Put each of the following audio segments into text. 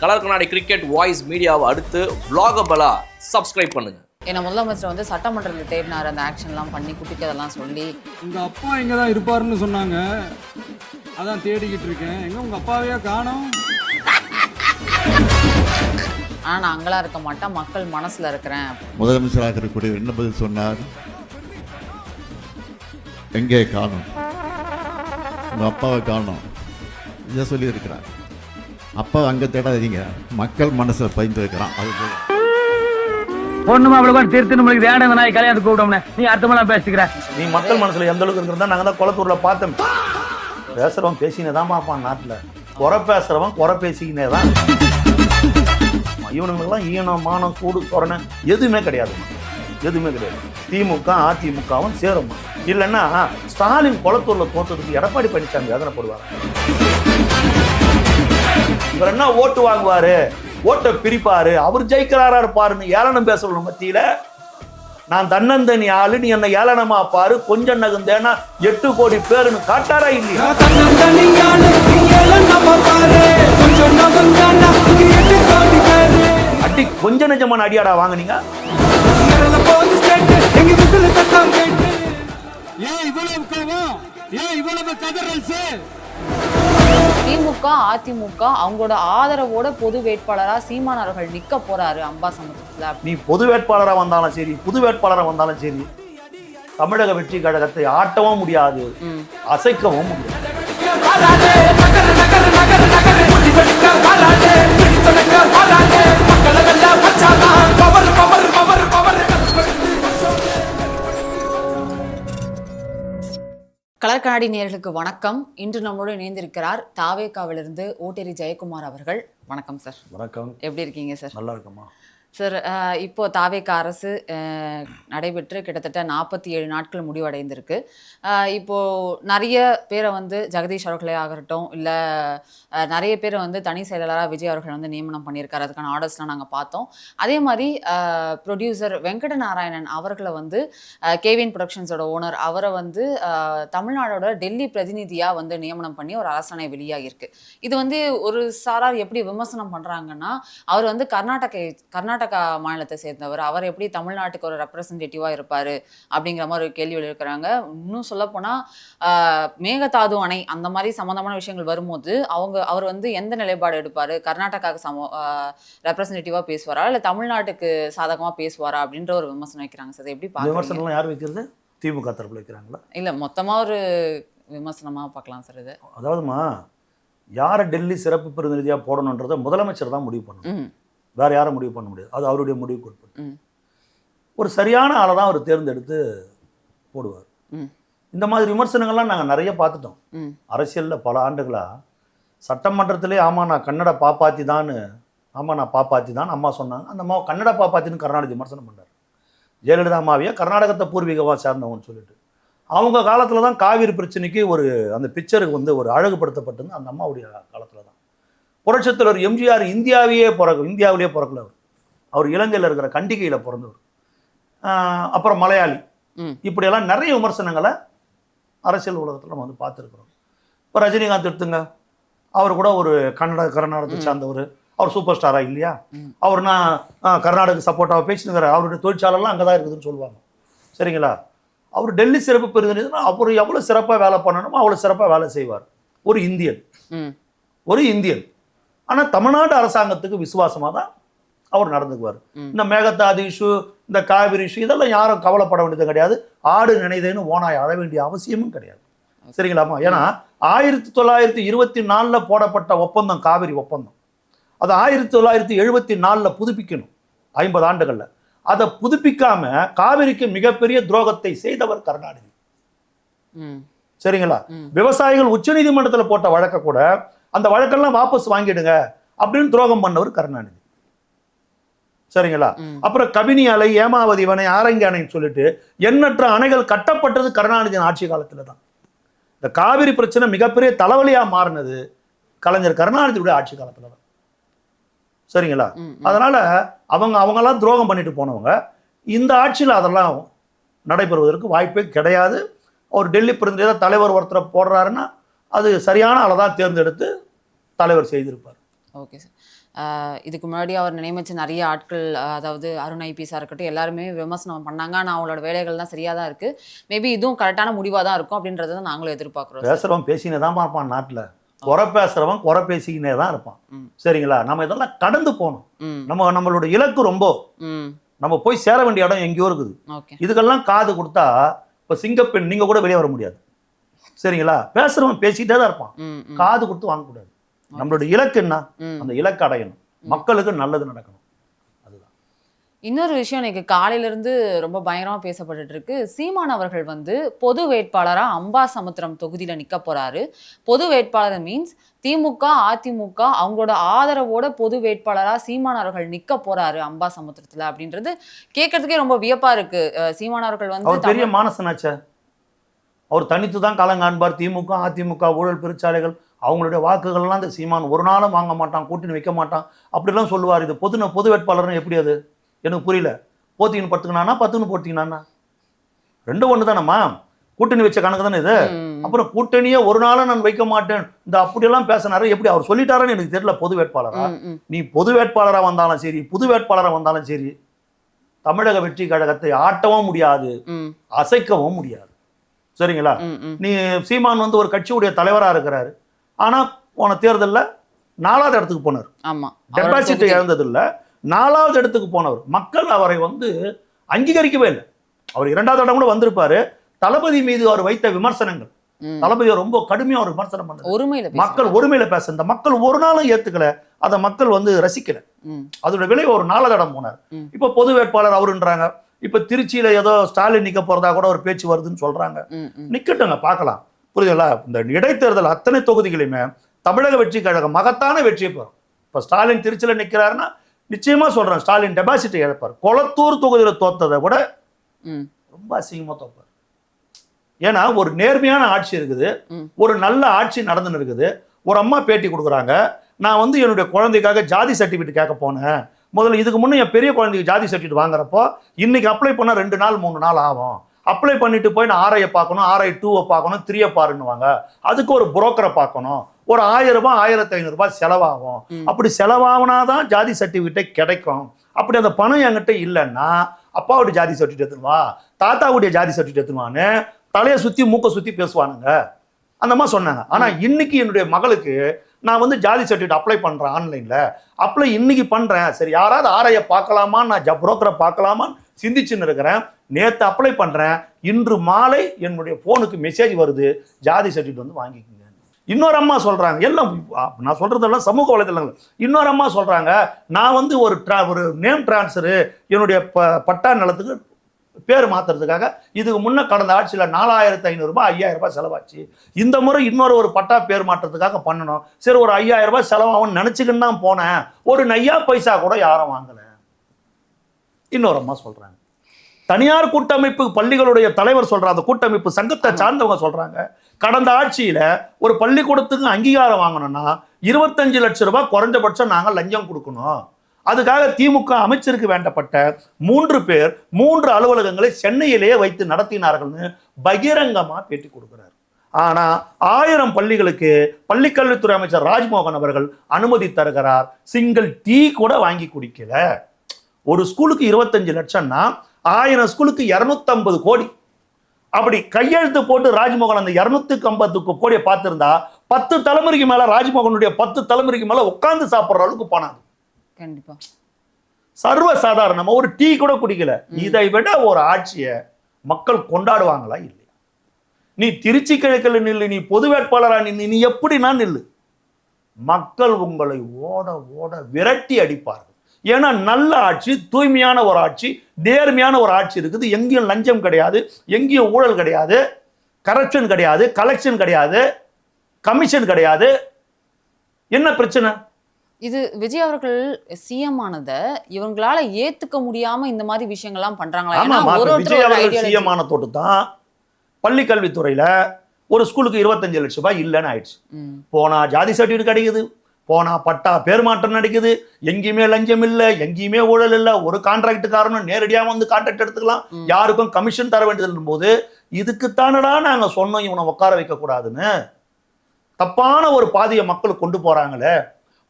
Colour கண்ணாடி cricket voice மீடியாவை அடுத்து vlogabala சப்ஸ்கிரைப் பண்ணுங்க. ஏன்னா முதலமைச்சர் வந்து சட்டமன்றத்தில் தேடினார், அந்த ஆக்ஷன்லாம் பண்ணி குட்டிக்கதெல்லாம் சொல்லி. உங்கள் அப்பா இங்கே தான் இருப்பாருன்னு சொன்னாங்க, அதான் தேடிக்கிட்டு இருக்கேன். எங்கே உங்கள் அப்பாவையே காணோம். ஆனால் நான் அங்கெல்லாம் இருக்க மாட்டேன், மக்கள் மனசில் இருக்கிறேன். முதலமைச்சராக இருக்கக்கூடிய என்ன பதில் சொன்னார்? எங்கே காணும், உங்கள் அப்பாவை காணும், இதை சொல்லியிருக்கிறார். அப்பா அங்கே தேடாதீங்க, மக்கள் மனசில் பயந்து இருக்கிறான். அது பொண்ணு மாப்பிள திருத்து நம்மளுக்கு வேண்டாம், நாய் கல்யாணத்துக்கு கூப்பிட்டோம்னே நீ அர்த்தமெல்லாம் பேசிக்கிற. நீ மக்கள் மனசுல எந்த அளவுக்கு இருக்கிறதா நாங்கள் தான் குளத்தூர்ல பார்த்தோம். பேசுறவன் பேசினே தான் பார்ப்பான் நாட்டில். குறை பேசுறவன் குறை பேசிக்கினே தான். இவனுங்களுக்கெல்லாம் ஈனம் மானம் சூடு சொரணை எதுவுமே கிடையாது, எதுவுமே கிடையாது. திமுக அதிமுகவும் சேரும். இல்லைன்னா ஸ்டாலின் குளத்தூர்ல தோற்றதுக்கு எடப்பாடி பழனிசாமி வேதனைப்படுவார். இவர் என்ன ஓட்டு வாங்குவாரு, ஓட்டை பிரிப்பாரு, அவர் ஜெயிக்கிறாரா இருப்பாருன்னு ஏளனம் பேசணும் மத்தியில. நான் தன்னந்தனி ஆளு, நீ என்ன ஏளனமா பாரு, கொஞ்சம் நகுந்தேன்னா 8 கோடி பேருன்னு காட்டாரா இல்லையா? அடி கொஞ்சம் நிஜமான அடியாடா வாங்கினீங்க. ஏன் இவ்வளவு கோவம், ஏன் இவ்வளவு கதறல்? திமுக அதிமுக அவங்களோட ஆதரவோட பொது வேட்பாளரா சீமான் அவர்கள் நிக்க போறாரு அம்பாசமுத்திரத்துல. நீ பொது வேட்பாளரா வந்தாலும் சரி, புது வேட்பாளரா வந்தாலும் சரி, தமிழக வெற்றி கழகத்தை ஆட்டவும் முடியாது, அசைக்கவும் முடியாது. கலர் கண்ணாடி நேயர்களுக்கு வணக்கம். இன்று நம்மளோடு இணைந்திருக்கிறார் தாவேகாவிலிருந்து ஓட்டேரி ஜெயக்குமார் அவர்கள். வணக்கம் சார். வணக்கம். எப்படி இருக்கீங்க சார்? நல்லா இருக்குமா சார்? இப்போ தாவேகா அரசு நடைபெற்று கிட்டத்தட்ட 47 நாட்கள் முடிவடைந்திருக்கு. இப்போ நிறைய பேரை வந்து ஜெகதீஷ் அவர்களே ஆகட்டும், இல்லை நிறைய பேரை வந்து தனி செயலாளராக விஜய் அவர்கள் வந்து நியமனம் பண்ணியிருக்காரு. அதுக்கான ஆர்டர்ஸ்லாம் நாங்கள் பார்த்தோம். அதே மாதிரி ப்ரொடியூசர் வெங்கட நாராயணன் அவர்களை வந்து கேவின் ப்ரொடக்ஷன்ஸோட ஓனர் அவரை வந்து தமிழ்நாடோட டெல்லி பிரதிநிதியாக வந்து நியமனம் பண்ணி ஒரு அரசாணை வெளியாகிருக்கு. இது வந்து ஒரு சாரார் எப்படி விமர்சனம் பண்ணுறாங்கன்னா, அவர் வந்து கர்நாடகா மாநிலத்தை சேர்ந்தவர், அவர் எப்படி தமிழ்நாட்டுக்கு ஒரு ரெப்ரசன்டேட்டிவா இருப்பாரு அப்படிங்கிற மாதிரி ஒரு கேள்வி எழுக்கிறாங்க. இன்னும் சொல்ல போனா மேகதாது அணை அந்த மாதிரி சம்பந்தமான விஷயங்கள் வரும்போது அவர் வந்து எந்த நிலைப்பாடு எடுப்பாரு? கர்நாடகாவுக்கு ரெப்ரசன்டேட்டிவா பேசுவாரா, இல்ல தமிழ்நாட்டுக்கு சாதகமா பேசுவாரா அப்படின்ற ஒரு விமர்சனம் வைக்கிறாங்க சார். எப்படி விமர்சனம் யார் வைக்கிறது? திமுக தரப்புல வைக்கிறாங்களா? இல்ல மொத்தமா ஒரு விமர்சனமா பார்க்கலாம் சார் இது. அதாவதுமா, யாரை டெல்லி சிறப்பு பிரதிநிதியா போடணுன்றதை முதலமைச்சர் தான் முடிவு பண்ணணும். வேற யாரும் முடிவு பண்ண முடியாது. அது அவருடைய முடிவுக்கு உட்பட்டு ஒரு சரியான ஆளை தான் அவர் தேர்ந்தெடுத்து போடுவார். இந்த மாதிரி விமர்சனங்கள்லாம் நாங்கள் நிறைய பார்த்துட்டோம். அரசியலில் பல ஆண்டுகளாக சட்டமன்றத்திலே நான் கன்னட பாப்பாத்தி தான் அம்மா சொன்னாங்க. அந்த அம்மா கன்னட பாப்பாத்தின்னு கர்நாடக விமர்சனம் பண்ணார். ஜெயலலிதா அம்மாவையே கர்நாடகத்தை பூர்வீகமாக சேர்ந்தவங்கன்னு சொல்லிட்டு அவங்க காலத்தில் தான் காவிரி பிரச்சனைக்கு அந்த பிக்சருக்கு வந்து ஒரு அழகுபடுத்தப்பட்டது அந்த அம்மாவுடைய காலத்தில் தான். புரட்சித்தலைவர் எம்ஜிஆர் இந்தியாவிலேயே பிறக்கல. அவர் இலங்கையில் இருக்கிற கண்டிகையில் பிறந்தவர். அப்புறம் மலையாளி. இப்படியெல்லாம் நிறைய விமர்சனங்களை அரசியல் உலகத்தில் நம்ம வந்து பார்த்துருக்குறோம். இப்போ ரஜினிகாந்த் எடுத்துங்க, அவர் கூட ஒரு கர்நாடகத்தை சார்ந்தவர். அவர் சூப்பர் ஸ்டாரா இல்லையா? அவர்னா கர்நாடக சப்போர்ட்டாக பேசினுங்கிறார். அவருடைய தொழிற்சாலைலாம் அங்கே தான் இருக்குதுன்னு சொல்லுவாங்க. சரிங்களா? அவர் டெல்லி சிறப்பு பிரதிநிதினா அவர் எவ்வளோ சிறப்பாக வேலை பண்ணணுமோ அவ்வளோ சிறப்பாக வேலை செய்வார். ஒரு இந்தியன். ஆனால் தமிழ்நாடு அரசாங்கத்துக்கு விசுவாசமாக தான் அவர் நடந்துக்குவார். இந்த மேகதாது இஷ்யூ, இந்த காவிரி இஷ்யூ இதெல்லாம் யாரும் கவலைப்பட வேண்டியது கிடையாது. ஆடு நினைதேன்னு ஓனாய் அழ வேண்டிய அவசியமும் கிடையாது. சரிங்களாமா? ஏன்னா 1924 போடப்பட்ட ஒப்பந்தம், காவிரி ஒப்பந்தம், அது 1974 புதுப்பிக்கணும். 50 ஆண்டுகளில் அதை புதுப்பிக்காம காவிரிக்கு மிகப்பெரிய துரோகத்தை செய்தவர் கருணாநிதி. சரிங்களா? விவசாயிகள் உச்சநீதிமன்றத்தில் போட்ட வழக்க கூட அந்த வழக்கெல்லாம் வாபஸ் வாங்கிடுங்க அப்படின்னு துரோகம் பண்ணவர் கருணாநிதி. சரிங்களா? அப்புறம் கபினி அணை, ஏமாவதி அணை, ஆரங்கி அணைன்னு சொல்லிட்டு எண்ணற்ற அணைகள் கட்டப்பட்டது கருணாநிதியின் ஆட்சி காலத்துல தான். இந்த காவிரி பிரச்சனை மிகப்பெரிய தலைவலியா மாறினது கலைஞர் கருணாநிதியுடைய ஆட்சி காலத்துல தான். சரிங்களா? அதனால அவங்கெல்லாம் துரோகம் பண்ணிட்டு போனவங்க. இந்த ஆட்சியில் அதெல்லாம் நடைபெறுவதற்கு வாய்ப்பே கிடையாது. ஒரு டெல்லி பிரதிநிதியாக தலைவர் ஒருத்தரை போடுறாருன்னா அது சரியான ஆளை தான் தேர்ந்தெடுத்து தலைவர் செய்திருப்பார். Okay sir. இதுக்கு முன்னாடி அவர் நியமிச்ச நிறைய ஆட்கள், அதாவது அருண் ஐபிஎஸ்ஸாக இருக்கட்டும், எல்லாருமே விமர்சனம் பண்ணாங்க. ஆனால் அவங்களோட வேலைகள் தான் சரியாக தான் இருக்குது. மேபி இதுவும் கரெக்டான முடிவாக தான் இருக்கும் அப்படின்றத தான் நாங்களும் எதிர்பார்க்குறோம். பேசுகிறவன் பேசினே தான் இருப்பான் நாட்டில், குறை பேசுகிறவன் குறை பேசிக்கினே தான் இருப்பான். சரிங்களா? நம்ம இதெல்லாம் கடந்து போகணும். நம்மளோட இலக்கு ரொம்ப, நம்ம போய் சேர வேண்டிய இடம் எங்கேயோ இருக்குது. இதுக்கெல்லாம் காது கொடுத்தா இப்போ சிங்கப்பெண் நீங்கள் கூட வெளியே வர முடியாது. சரிங்களா? பேசுகிறவன் பேசிக்கிட்டே தான் இருப்பான், காது கொடுத்து வாங்கக்கூடாது. நம்மளோட இலக்கு என்ன? அந்த இலக்கு அடையணும், மக்களுக்கு நல்லது நடக்கணும். அதுதான். இன்னொரு விஷயம் இன்னைக்கு காலையிலிருந்து ரொம்ப பயங்கரமாக பேசப்பட்டு இருக்கு. சீமான் அவர்கள் வந்து பொது வேட்பாளராக அம்பாசமுத்திரம் தொகுதியில் நிற்க போறாரு. பொது வேட்பாளர் மீன்ஸ் திமுக அதிமுக அவங்களோட ஆதரவோட பொது வேட்பாளராக சீமான் அவர்கள் நிற்க போறாரு அம்பாசமுத்திரத்தில் அப்படின்றது கேட்கறதுக்கே ரொம்ப வியப்பா இருக்கு. சீமான் அவர்கள் வந்து பெரிய மானசனாச்சே, அவர் தனித்து தான் காலம் காண்பார். திமுக அதிமுக ஊழல் பெருச்சாலைகள் அவங்களுடைய வாக்குகள்லாம் இந்த சீமான் ஒரு நாளும் வாங்க மாட்டான், கூட்டணி வைக்க மாட்டான் அப்படிலாம் சொல்லுவார். இது பொது வேட்பாளர்னு எப்படி? அது எனக்கு புரியல. போத்தின்னு பத்துக்கினானா 10ன்னு போட்டிங்கண்ணா 2 ஒன்று தானம்மா, கூட்டணி வச்ச கணக்கு தானே இது. அப்புறம் கூட்டணியே ஒரு நாளும் நான் வைக்க மாட்டேன் இந்த அப்படியெல்லாம் பேசினாரு. எப்படி அவர் சொல்லிட்டாருன்னு எனக்கு தெரியல. பொது வேட்பாளரா நீ பொது வேட்பாளராக வந்தாலும் சரி, புது வேட்பாளராக வந்தாலும் சரி, தமிழக வெற்றி கழகத்தை ஆட்டவும் முடியாது, அசைக்கவும் முடியாது. சரிங்களா? நீ சீமான் வந்து ஒரு கட்சியுடைய தலைவராக இருக்கிறாரு. ஆனால் போன தேர்தலில் 4வது இடத்துக்கு போனார். டெபாசிட் இழந்தது இல்லை, 4வது இடத்துக்கு போனவர். மக்கள் அவரை வந்து அங்கீகரிக்கவே இல்லை. அவர் 2வது இடம் கூட வந்திருப்பாரு. தளபதி மீது அவர் வைத்த விமர்சனங்கள், தளபதியை ரொம்ப கடுமையாக ஒரு விமர்சனம் பண்ணார். மக்கள் ஒருமையில பேச, இந்த மக்கள் ஒரு நாளும் ஏத்துக்கல, அதை மக்கள் வந்து ரசிக்கல. அதோட விலை ஒரு 4வது இடம் போனார். இப்போ பொது வேட்பாளர் அவருன்றாங்க. இப்ப திருச்சியில ஏதோ ஸ்டாலின் நிக்க போறதா கூட ஒரு பேச்சு வருதுன்னு சொல்றாங்க. நிக்கட்டுங்க, பார்க்கலாம். புரியுதுங்களா? இந்த இடைத்தேர்தல் அத்தனை தொகுதிகளையுமே தமிழக வெற்றி கழகம் மகத்தான வெற்றியை பெறும். இப்ப ஸ்டாலின் திருச்சியில நிக்கிறாருன்னா நிச்சயமா சொல்றேன், ஸ்டாலின் டெபாசிட்டை இழப்பார். கொளத்தூர் தொகுதியில தோத்ததை கூட ரொம்ப அசிங்கமா தோப்பார். ஏன்னா ஒரு நேர்மையான ஆட்சி இருக்குது, ஒரு நல்ல ஆட்சி நடந்துன்னு இருக்குது. ஒரு அம்மா பேட்டி கொடுக்குறாங்க, நான் வந்து என்னுடைய குழந்தைக்காக ஜாதி சர்டிஃபிகேட் கேட்க போனேன். முதல்ல இதுக்கு முன்னே என் பெரிய குழந்தைக்கு ஜாதி சர்டிஃபிகேட் வாங்குறப்போ இன்னைக்கு அப்ளை பண்ணால் 2 நாள் 3 நாள் ஆகும். அப்ளை பண்ணிட்டு போய் நான் RI பார்க்கணும், RI 2 பார்க்கணும், 3 பாருன்னுவாங்க. அதுக்கு ஒரு புரோக்கரை பார்க்கணும், ஒரு 1000 ரூபாய் 1500 ரூபாய் செலவாகும். அப்படி செலவாகுனாதான் ஜாதி சர்டிஃபிகேட்டே கிடைக்கும். அப்படி அந்த பணம் என்கிட்ட இல்லைன்னா அப்பாவுடைய ஜாதி சர்டிஃபிகேட் எடுத்துவா, தாத்தாவுடைய ஜாதி சர்டிஃபிகேட் எடுத்துவான்னு தலையை சுற்றி மூக்கை சுற்றி பேசுவானுங்க. அந்த மாதிரி சொன்னாங்க. ஆனால் இன்னைக்கு என்னுடைய மகளுக்கு நான் வந்து ஜாதி சர்டிஃபிகேட் அப்ளை பண்ணுறேன், ஆன்லைனில் அப்ளை இன்னைக்கு பண்ணுறேன். சரி, யாராவது RI பார்க்கலாமான்னு, நான் புரோக்கரை பார்க்கலாமான்னு சிந்திச்சுன்னு இருக்கிறேன். நேற்று அப்ளை பண்ணுறேன், இன்று மாலை என்னுடைய ஃபோனுக்கு மெசேஜ் வருது, ஜாதி சர்டிஃபிகேட் வந்து வாங்கிக்கோங்க. இன்னொரு அம்மா சொல்கிறாங்க, எல்லாம் நான் சொல்கிறதெல்லாம் சமூக வலைதளங்கள். இன்னொரு அம்மா சொல்கிறாங்க, நான் வந்து ஒரு நேம் டிரான்ஸ்ஃபரு என்னுடைய பட்டா நிலத்துக்கு பேர் மாற்றுறதுக்காக இதுக்கு முன்னே கடந்த ஆட்சியில் 4500 ரூபாய் 5000 ரூபாய் செலவாச்சு. இந்த முறை இன்னொரு பட்டா பேர் மாற்றத்துக்காக பண்ணணும். சரி, ஒரு 5000 ரூபாய் செலவாகும்னு நினச்சிக்கின்னு தான் போனேன், ஒரு நையா பைசா கூட யாரும் வாங்கலை. இன்னொரு அம்மா சொல்கிறாங்க, தனியார் கூட்டமைப்பு பள்ளிகளுடைய தலைவர் சொல்கிறார், அந்த கூட்டமைப்பு சங்கத்தை சார்ந்தவங்க சொல்கிறாங்க, கடந்த ஆட்சியில் ஒரு பள்ளிக்கூடத்துக்கு அங்கீகாரம் வாங்கணும்னா 25 லட்சம் ரூபாய் குறைஞ்சபட்சம் நாங்கள் லஞ்சம் கொடுக்கணும். அதுக்காக திமுக அமைச்சருக்கு வேண்டப்பட்ட 3 பேர் 3 அலுவலகங்களை சென்னையிலேயே வைத்து நடத்தினார்கள்னு பகிரங்கமாக பேட்டி கொடுக்கிறார். ஆனால் 1000 பள்ளிகளுக்கு பள்ளிக்கல்வித்துறை அமைச்சர் ராஜ்மோகன் அவர்கள் அனுமதி தருகிறார். சிங்கிள் டீ கூட வாங்கி குடிக்கல. ஒரு ஸ்கூலுக்கு 25 லட்சம்னா 1000 ஸ்கூலுக்கு 250 கோடி. அப்படி கையெழுத்து போட்டு ராஜ்மோகன் அந்த 250 கோடியை பார்த்திருந்தா 10 தலைமுறைக்கு மேல ராஜ்மோகனுடைய 10 தலைமுறைக்கு மேல உட்கார்ந்து சாப்பிட்ற அளவுக்கு போனாங்க. கண்டிப்பா சர்வ சாதாரணமா ஒரு டீ கூட குடிக்கல. இதை விட ஒரு ஆட்சியை மக்கள் கொண்டாடுவாங்களா இல்லையா? நீ திருச்சி கிழக்கில் நில்லு, நீ பொது வேட்பாளரா நின்று, நீ எப்படின்னா நில்லு, மக்கள் உங்களை ஓட ஓட விரட்டி அடிப்பார்கள். ஏன்னா நல்ல ஆட்சி, தூய்மையான ஒரு ஆட்சி, நேர்மையான ஒரு ஆட்சி இருக்குது. எங்கேயும் லஞ்சம் கிடையாது, எங்கேயும் ஊழல் கிடையாது, கரப்ஷன் கிடையாது, கலெக்ஷன் கிடையாது, கமிஷன் கிடையாது. என்ன பிரச்சனை? இது விஜய் அவர்கள் சிஎம் ஆனத இவங்களால ஏத்துக்க முடியாம இந்த மாதிரி விஷயங்கள்லாம் பண்றாங்களா? விஜய் அவர்கள் சிஎம் ஆன தொட்டு தான் பள்ளி கல்வித்துறையில ஒரு ஸ்கூலுக்கு 25 லட்சம் ரூபாய் இல்லைன்னு ஆயிடுச்சு. போனா ஜாதி சர்டிஃபிகேட் கிடைக்குது, போனா பட்டா பேர் மாற்றம் நடக்குது, எங்கேயுமே லஞ்சம் இல்லை, எங்கேயுமே ஊழல் இல்லை. ஒரு கான்ட்ராக்டுக்காரனும் நேரடியாக வந்து கான்ட்ராக்ட் எடுத்துக்கலாம், யாருக்கும் கமிஷன் தர வேண்டியது போது இதுக்குத்தானடா நாங்கள் சொன்னோம் இவனை உட்கார வைக்க கூடாதுன்னு. தப்பான ஒரு பாதியை மக்களுக்கு கொண்டு போறாங்களே.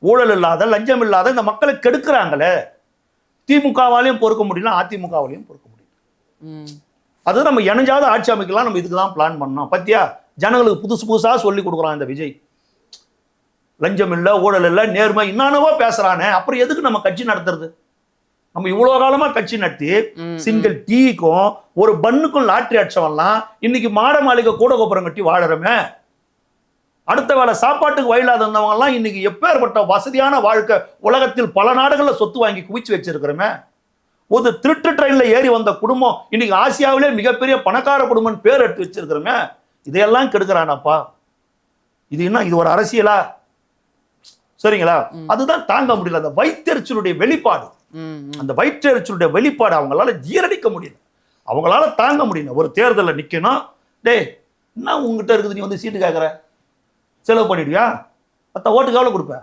ஊழல் இல்லாத லஞ்சம் இல்லாத இந்த மக்களை கெடுக்கிறாங்களே. திமுகவாலையும் பொறுக்க முடியல, அதிமுகவாலையும் பொறுக்க முடியல. அது நம்ம இணைஞ்சாவது ஆட்சி அமைக்கலாம். நம்ம இதுக்கு தான் பிளான் பண்ணோம். பத்தியா ஜனங்களுக்கு புதுசா சொல்லி கொடுக்குறான் இந்த விஜய். லஞ்சம் இல்லை, ஊழல் இல்லை, நேர்மை என்னென்னவோ பேசுறானே. அப்புறம் எதுக்கு நம்ம கட்சி நடத்துறது? நம்ம இவ்வளவு காலமா கட்சி நடத்தி சிங்கிள் டீக்கும் ஒரு பன்னுக்கும் லாட்டரி அடிச்சவெல்லாம் இன்னைக்கு மாட மாளிகை கூட கோபுரம் கட்டி வாழறமே. அடுத்த வேலை சாப்பாட்டுக்கு வயலாத இருந்தவங்க எல்லாம் இன்னைக்கு எப்பேற்பட்ட வசதியான வாழ்க்கை, உலகத்தில் பல நாடுகளில் சொத்து வாங்கி குவிச்சு வச்சிருக்கிறோமே. ஒரு திருட்டு ட்ரெயின்ல ஏறி வந்த குடும்பம் இன்னைக்கு ஆசியாவிலே மிகப்பெரிய பணக்கார குடும்பம் பேர் எடுத்து வச்சிருக்கிறோமே. இதையெல்லாம் கெடுக்கிறானப்பா. இது என்ன, இது ஒரு அரசியலா? சரிங்களா? அதுதான் தாங்க முடியல. அந்த வயிற்றெரிச்சலுடைய வெளிப்பாடு, அந்த வயிற்றெரிச்சலுடைய வெளிப்பாடு அவங்களால ஜீரணிக்க முடியல, அவங்களால தாங்க முடியல. ஒரு தேர்தலில் நிக்கணும், டே என்ன உங்ககிட்ட இருக்குது, நீ வந்து சீட்டு கேட்குற, செலவு பண்ணிடுவியா, மற்ற ஓட்டுக்கு எவ்வளோ கொடுப்ப,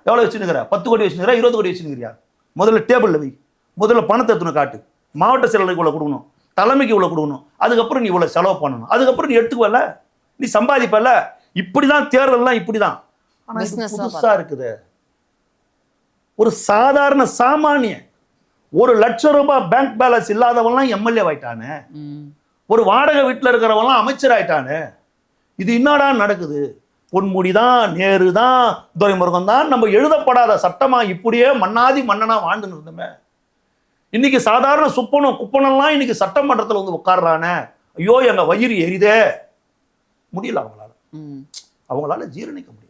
எவ்வளோ வச்சுருக்கிற, 10 கோடி வச்சுருக்கிற, 20 கோடி வச்சுருக்கிறியா, முதல்ல டேபிளில் வை, முதல்ல பணத்தை எடுத்துன்னு காட்டு, மாவட்ட செயலருக்கு இவ்வளோ கொடுக்கணும், தலைமைக்கு இவ்வளோ கொடுக்கணும், அதுக்கப்புறம் நீ இவ்வளோ செலவு பண்ணணும், அதுக்கப்புறம் நீ எடுத்துக்குவல, நீ சம்பாதிப்பல. இப்படிதான் தேர்தல்லாம், இப்படிதான். ஆனால் புதுசாக இருக்குது. ஒரு சாதாரண சாமானிய 1 லட்சம் ரூபாய் பேங்க் பேலன்ஸ் இல்லாதவன்லாம் எம்எல்ஏ ஆயிட்டானே, ஒரு வாடகை வீட்டில் இருக்கிறவங்களாம் அமைச்சர் ஆயிட்டானே. இது என்னடா நடக்குது? பொன்முடி தான், நேரு தான், துரைமுருகன் தான் நம்ம எழுதப்படாத சட்டமா இப்படியே மன்னாதி மன்னனா வாழ்ந்துன்னு இருந்தோமே. இன்னைக்கு சாதாரண சுப்பனும் குப்பனெல்லாம் இன்னைக்கு சட்டமன்றத்தில் வந்து உட்கார்றானே. ஐயோ எங்க வயிறு எரிதே. முடியல அவங்களால ஜீரணிக்க முடியும்.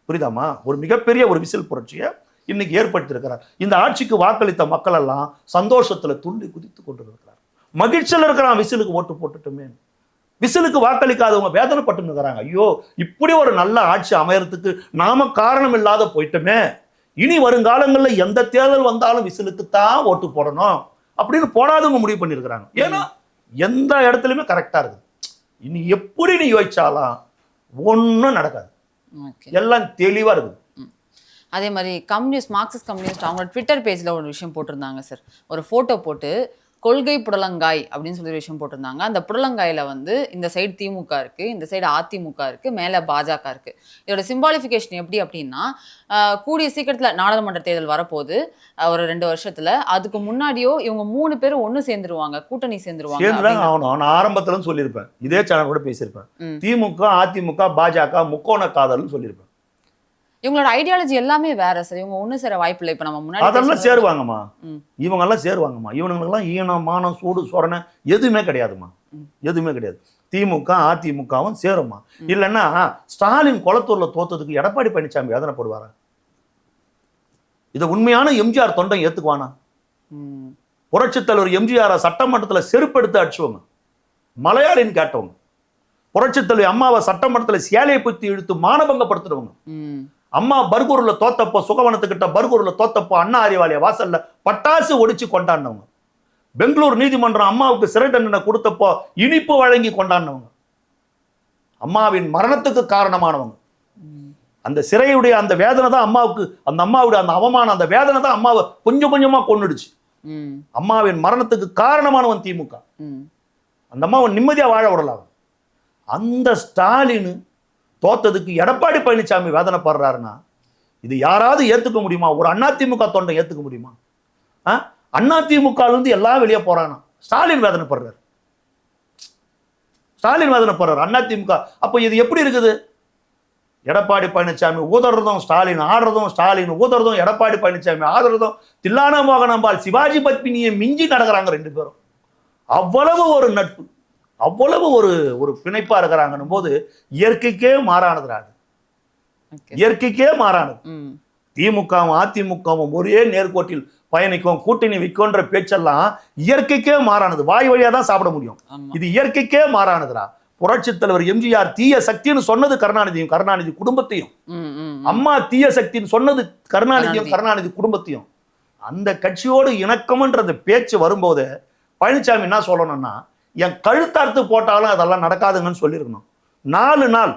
புரியுதாமா? ஒரு மிகப்பெரிய ஒரு விசில் புரட்சியை இன்னைக்கு ஏற்படுத்தியிருக்கிறார். இந்த ஆட்சிக்கு வாக்களித்த மக்கள் எல்லாம் சந்தோஷத்துல துள்ளி குதித்து கொண்டிருக்கிறார். மகிழ்ச்சியில் இருக்கிறான், விசிலுக்கு ஓட்டு போட்டுட்டுமே. விசிலுக்கு வாக்களிக்காதவங்க வேதனைப்பட்டு இருக்கிறாங்க. ஐயோ இப்படி ஒரு நல்ல ஆட்சி அமையறதுக்கு நாம காரணம் இல்லாத போயிட்டோமே, இனி வருங்காலங்களில் எந்த தேர்தல் வந்தாலும் விசிலுக்கு தான் ஓட்டு போடணும் அப்படின்னு போடாதவங்க முடிவு பண்ணியிருக்கிறாங்க. ஏன்னா எந்த இடத்துலையுமே கரெக்டா இருக்குது. இனி எப்படி நீ யோசிச்சாலும் ஒன்றும் நடக்காது, எல்லாம் தெளிவா இருக்குது. அதே மாதிரி மார்க்சிஸ்ட் கம்யூனிஸ்ட் அவங்களோட ட்விட்டர் பேஜில் ஒரு விஷயம் போட்டிருந்தாங்க சார். ஒரு ஃபோட்டோ போட்டு கொள்கை புடலங்காய் அப்படின்னு சொல்லி ஒரு விஷயம் போட்டிருந்தாங்க. அந்த புடலங்காயில் வந்து இந்த சைடு திமுக இருக்குது, இந்த சைடு அதிமுக இருக்குது, மேலே பாஜக இருக்குது. இதோட சிம்பாலிஃபிகேஷன் எப்படி அப்படின்னா, கூடிய சீக்கிரத்தில் நாடாளுமன்ற தேர்தல் வரப்போகுது ஒரு 2 வருஷத்தில். அதுக்கு முன்னாடியோ இவங்க 3 பேரும் ஒன்று சேர்ந்துருவாங்க, கூட்டணி சேர்ந்துருவாங்க. நான் ஆரம்பத்துல சொல்லியிருப்பேன், இதே சேனல் கூட பேசியிருப்பேன், திமுக அதிமுக பாஜக முக்கோண காதல்னு சொல்லியிருப்பேன். இவங்களோட ஐடியாலஜி எல்லாமே வேற சார். இவங்க ஒண்ணு சேர வாய்ப்பு இல்லை. இப்ப நம்ம முன்னாடி அதெல்லாம் சேருவாங்கம்மா, இவங்க எல்லாம் சேருவாங்கம்மா. இவனுங்களுக்கெல்லாம் ஈனம் மானம் சூடு சொரணை எதுவுமே கிடையாதுமா, எதுவுமே கிடையாது. திமுக அதிமுகவும் சேருமா? இல்லைன்னா ஸ்டாலின் கொளத்தூர்ல தோத்ததுக்கு எடப்பாடி பழனிசாமி வேதனைப்படுவாரா? இதை உண்மையான எம்ஜிஆர் தொண்டை ஏத்துக்குவானா? புரட்சித் தலைவர் எம்ஜிஆர் சட்டமன்றத்தில் செருப்படுத்து அடிச்சவங்க, மலையாளின்னு கேட்டவங்க, புரட்சித் தலைவர் அம்மாவை சட்டமன்றத்தில் சேலையை பற்றி இழுத்து மானபங்கப்படுத்துறவங்க, அம்மா பர்கூர்ல தோத்தப்போ, சுகவனத்துக்கிட்ட பர்கூர்ல தோத்தப்போ அண்ணா அறிவாலய வாசல்ல பட்டாசு ஒடிச்சு கொண்டாடினவங்க, பெங்களூர் நீதிமன்றம் அம்மாவுக்கு சிறை தண்டனை கொடுத்தப்போ இனிப்பு வழங்கி கொண்டாடினவங்க, அம்மாவின் மரணத்துக்கு காரணமானவங்க. அந்த சிறையுடைய அந்த வேதனை தான் அம்மாவுக்கு, அந்த அம்மாவுடைய அந்த அவமானம், அந்த வேதனை தான் அம்மாவை கொஞ்சம் கொஞ்சமா கொன்னுடுச்சு. அம்மாவின் மரணத்துக்கு காரணமானவன் திமுக. அந்த அம்மாவை நிம்மதியா வாழ விடலாம். அந்த ஸ்டாலின் தோத்ததுக்கு எடப்பாடி பழனிசாமி வேதனைப்படுறாருன்னா இது யாராவது ஏத்துக்க முடியுமா? ஒரு அதிமுக தொண்டை ஏத்துக்க முடியுமா? அதிமுக இருந்து எல்லாம் வெளியே போறானா, ஸ்டாலின் வேதனைப்படுறாரு, ஸ்டாலின் வேதனைப்படுறாரு, அதிமுக. அப்ப இது எப்படி இருக்குது? எடப்பாடி பழனிசாமி ஊதறதும் ஸ்டாலின் ஆடுறதும், ஸ்டாலின் ஊதறதும் எடப்பாடி பழனிசாமி ஆடுறதும், தில்லானா மோகனாம்பாள் சிவாஜி பத்மினியை மிஞ்சி நடக்கிறாங்க 2 பேரும். அவ்வளவு ஒரு நட்பு, அவ்வளவு ஒரு பிணைப்பா இருக்கிறாங்கன்னும் போது இயற்கைக்கே மாறானதுராது, இயற்கைக்கே மாறானது. திமுகவும் அதிமுகவும் ஒரே நேர்கோட்டில் பயணிக்கும், கூட்டணி விற்கோன்ற பேச்செல்லாம் இயற்கைக்கே மாறானது. வாய் வழியா தான் சாப்பிட முடியும். இது இயற்கைக்கே மாறானதுரா. புரட்சித் தலைவர் எம்ஜிஆர் தீய சக்தின்னு சொன்னது கருணாநிதியும் கருணாநிதி குடும்பத்தையும், அம்மா தீய சக்தின்னு சொன்னது கருணாநிதியும் கருணாநிதி குடும்பத்தையும். அந்த கட்சியோடு இணக்கம்ன்ற பேச்சு வரும்போது பழனிசாமி என்ன சொல்லணும்னா, என் கழுத்தார்த்து போட்டாலும் அதெல்லாம் நடக்காதுங்கன்னு சொல்லியிருக்கணும். 4 நாள்